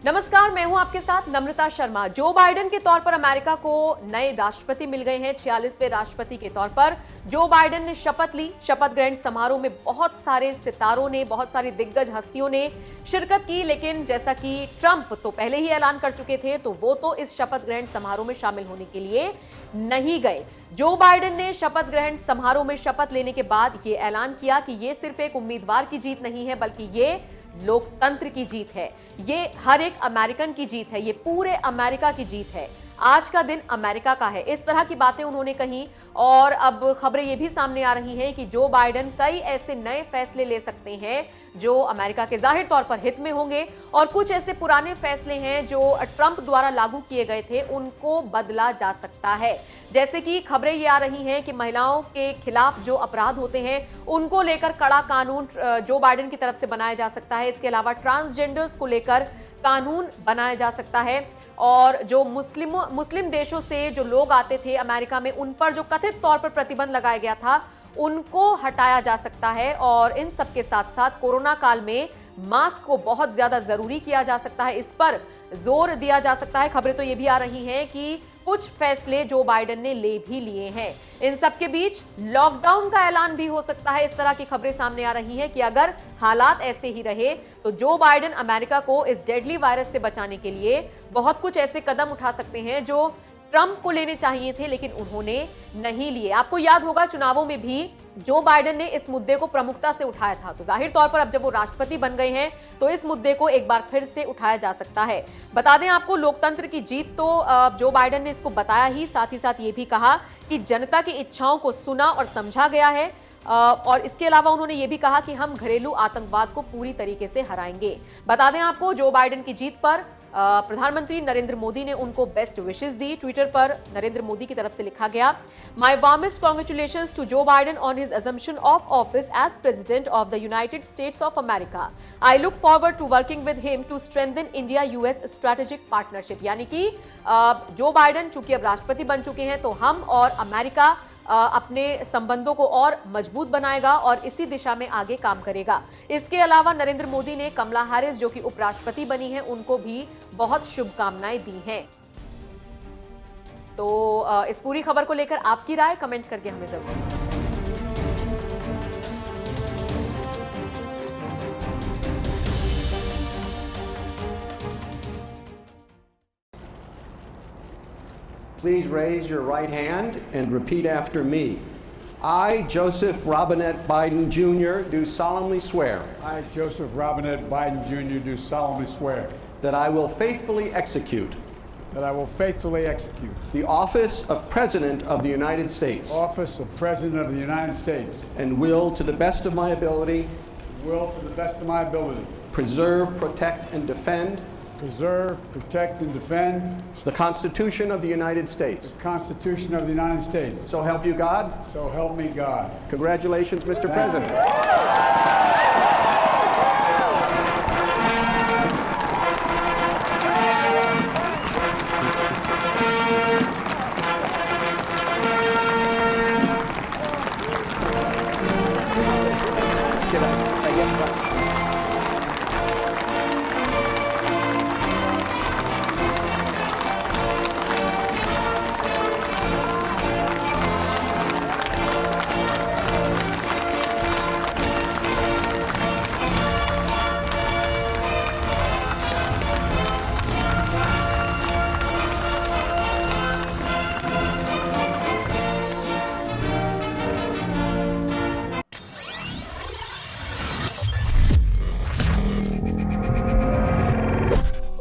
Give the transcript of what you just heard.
नमस्कार, मैं हूं आपके साथ नम्रता शर्मा। जो बाइडेन के तौर पर अमेरिका को नए राष्ट्रपति मिल गए हैं। 46वें राष्ट्रपति के तौर पर जो बाइडेन ने शपथ ली। शपथ ग्रहण समारोह में बहुत सारे सितारों ने, बहुत सारी दिग्गज हस्तियों ने शिरकत की, लेकिन जैसा कि ट्रंप तो पहले ही ऐलान कर चुके थे, तो वो तो इस शपथ ग्रहण समारोह में शामिल होने के लिए नहीं गए। जो बाइडेन ने शपथ ग्रहण समारोह में शपथ लेने के बाद ये ऐलान किया कि ये सिर्फ एक उम्मीदवार की जीत नहीं है, बल्कि ये लोकतंत्र की जीत है, ये हर एक अमेरिकन की जीत है, ये पूरे अमेरिका की जीत है। आज का दिन अमेरिका का है। इस तरह की बातें उन्होंने कही और अब खबरें ये भी सामने आ रही हैं कि जो बाइडेन कई ऐसे नए फैसले ले सकते हैं जो अमेरिका के जाहिर तौर पर हित में होंगे, और कुछ ऐसे पुराने फैसले हैं जो ट्रंप द्वारा लागू किए गए थे, उनको बदला जा सकता है। जैसे कि खबरें ये आ रही हैं कि महिलाओं के खिलाफ जो अपराध होते हैं उनको लेकर कड़ा कानून जो बाइडेन की तरफ से बनाया जा सकता है। इसके अलावा ट्रांसजेंडर्स को लेकर कानून बनाया जा सकता है, और जो मुस्लिम देशों से जो लोग आते थे अमेरिका में, उन पर जो कथित तौर पर प्रतिबंध लगाया गया था उनको हटाया जा सकता है। और इन सब के साथ साथ कोरोना काल में मास्क को बहुत ज्यादा जरूरी किया जा सकता है, इस पर जोर दिया जा सकता है। खबरें तो ये भी आ रही हैं कि कुछ फैसले जो बाइडेन ने ले भी लिए हैं। इन सब के बीच लॉकडाउन का ऐलान भी हो सकता है। इस तरह की खबरें सामने आ रही हैं कि अगर हालात ऐसे ही रहे तो जो बाइडेन अमेरिका को इस डेडली वायरस से बचाने के लिए बहुत कुछ ऐसे कदम उठा सकते हैं जो ट्रंप को लेने चाहिए थे, लेकिन उन्होंने नहीं लिए। आपको याद होगा चुनावों में भी जो बाइडेन ने इस मुद्दे को प्रमुखता से उठाया था, तो जाहिर तौर पर अब जब वो राष्ट्रपति बन गए हैं तो इस मुद्दे को एक बार फिर से उठाया जा सकता है। बता दें आपको, लोकतंत्र की जीत तो जो बाइडेन ने इसको बताया ही, साथ ही साथ ये भी कहा कि जनता की इच्छाओं को सुना और समझा गया है। और इसके अलावा उन्होंने ये भी कहा कि हम घरेलू आतंकवाद को पूरी तरीके से हराएंगे। बता दें आपको, जो बाइडेन की जीत पर प्रधानमंत्री नरेंद्र मोदी ने उनको बेस्ट विशेष दी। ट्विटर पर नरेंद्र मोदी की तरफ से लिखा गया, my warmest congratulations to Joe Biden on his assumption of office as president of the United States of America. I look forward to working with him to strengthen India US strategic partnership. यानी कि Joe Biden चूंकि अब राष्ट्रपति बन चुके हैं, तो हम और अमेरिका अपने संबंधों को और मजबूत बनाएगा और इसी दिशा में आगे काम करेगा। इसके अलावा नरेंद्र मोदी ने कमला हैरिस, जो कि उपराष्ट्रपति बनी हैं, उनको भी बहुत शुभकामनाएं दी हैं। तो इस पूरी खबर को लेकर आपकी राय कमेंट करके हमें जरूर। Please raise your right hand and repeat after me. I, Joseph Robinette Biden Jr., do solemnly swear I, Joseph Robinette Biden Jr., do solemnly swear that I will faithfully execute the office of President of the United States office of President of the United States and will, to the best of my ability, preserve, protect, and defend the Constitution of the United States. So So help you God. help me God. Congratulations, Mr. President.